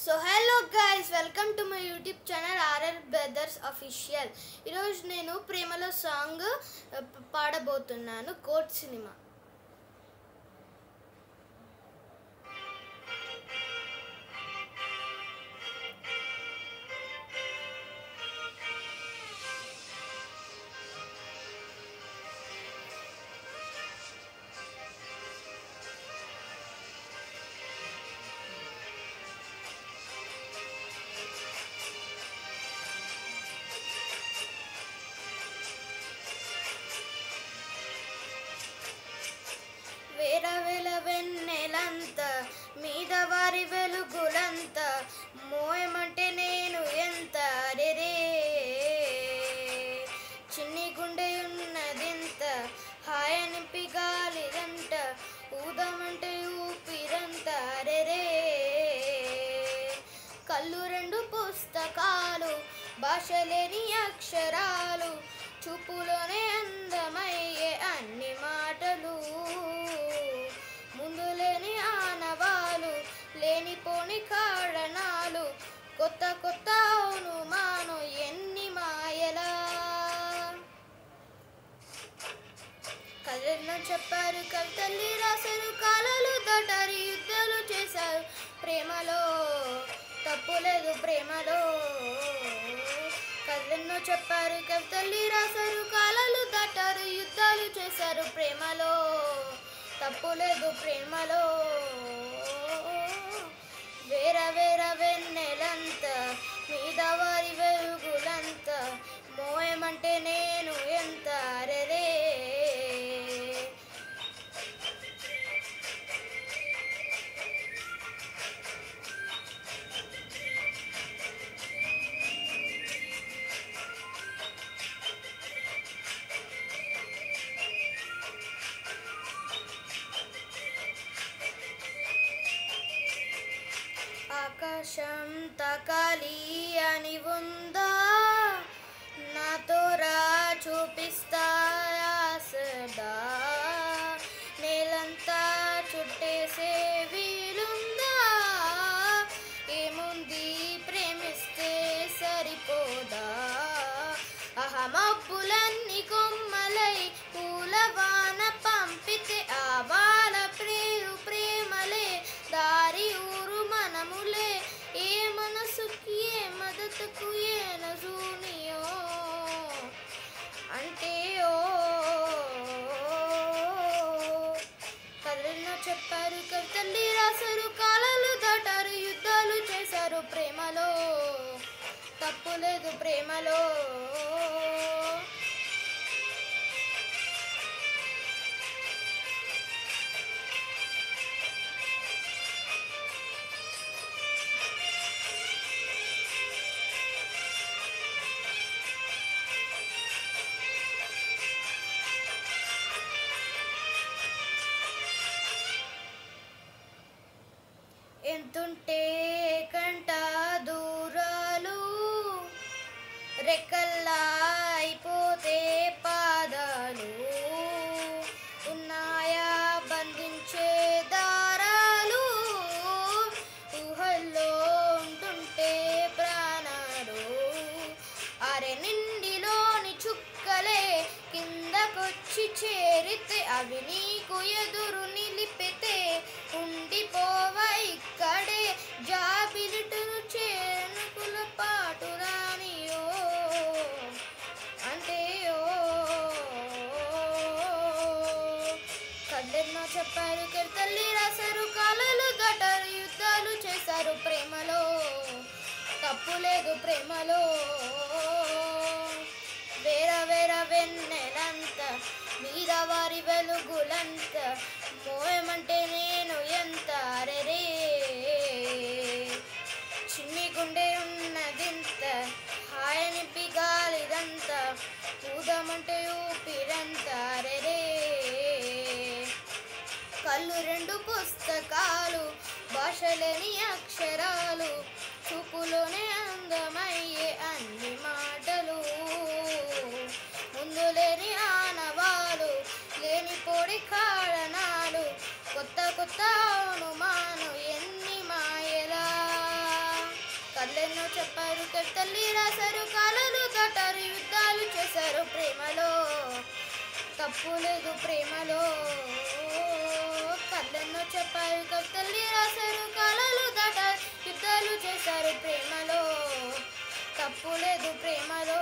So hello guys, welcome to my YouTube channel RR brothers official. ఈరోజు నేను ప్రేమలో song పాడబోతున్నాను. Court cinema. వేరవేల వెన్నెలంత మీద వారి వెలుగులంత మోయమంటే నేను ఎంత అరెరే చిన్ని గుండె ఉన్నదింత హాయనింపి గాలిదంట ఊదమంటే ఊపిరంత అరెరే కళ్ళు రెండు పుస్తకాలు భాషలేని అక్షరాలు చూపులోనే అందమయ్యే అన్ని మాటలు ముందులేని ఆనవాలు లేనిపోని కారణాలు కొత్త కొత్త అనుమానం ఎన్ని మాయలా కథలను చెప్పారు కవితల్లి రాశారు కాలాలు దాటారు యుద్ధాలు చేశారు ప్రేమలో తప్పులేదు ప్రేమలో కథలను చెప్పారు కవితల్లి రాశారు కాలాలు దాటారు యుద్ధాలు చేశారు ప్రేమలో తప్పులేదు ప్రేమలో వేర వేర వెన్నెలంత మీద వారి వెలుగులంత మోయమంటే నేను ఎంత అరెరే ఆకాశం తాకాలి అని ఉందా నాతో రా చూపిస్తా సదా నేలంతా చుట్టేసే వీలుందా ఏముంది ప్రేమిస్తే సరిపోదా మబ్బులన్నీ కొమ్మలై పూలవాన పంపితే ఆవాల ప్రేరు ప్రేమలే దారి ఊరు మనములే ఏ మనసుకి ఏ మదతుకు ఏ నజూనియో అంటే ఓ కథలను చెప్పారు కవితల్లి రాశారు కాలాలు దాటారు యుద్ధాలు చేశారు ప్రేమలో తప్పులేదు ప్రేమలో ఎంతుంటే కంట దూరాలు రెక్కల్లా అయిపోతే పాదాలు ఉన్నాయా బంధించే దారాలు ఊహల్లో ఉంటుంటే ప్రాణాలు అరే నిండిలోని చుక్కలే కిందకొచ్చి చేరితే అవి నీకు ఎదురు నిలిపితే ఉండిపోవ ఇక్కడే జాబిలిటును చేనుకుల పాటు రానియో అంటే ఓ కథెన్నో చెప్పారు కవితల్లి రాశారు కాలాలు దాటారు యుద్ధాలు చేశారు ప్రేమలో తప్పులేదు ప్రేమలో వేర వేర వెన్నెలంత మీద వారి వెలుగులంత మోయమంటే నేను ఎంత అరెరే చిన్ని గుండె ఉన్నదింత హాయనింపి గాలిదంత ఊదమంటే ఊపిరంత అరెరే కళ్ళు రెండు పుస్తకాలు భాషలేని అక్షరాలు చూపులోనే అందమయ్యే అన్ని మాటలు ముందులేని ఆనవాలు లేనిపోడి కారణాలు కొత్త కొత్త అనుమానం ఎన్ని మాయలా కళ్ళెన్నో చెప్పారు కవితల్ని రాశారు కాలాలు దాటారు యుద్ధాలు చేశారు ప్రేమలో తప్పు లేదు ప్రేమలో కళ్ళెన్నో చెప్పారు కవితల్ని రాశారు కాలాలు దాటారు యుద్ధాలు చేశారు ప్రేమలో తప్పు లేదు ప్రేమలో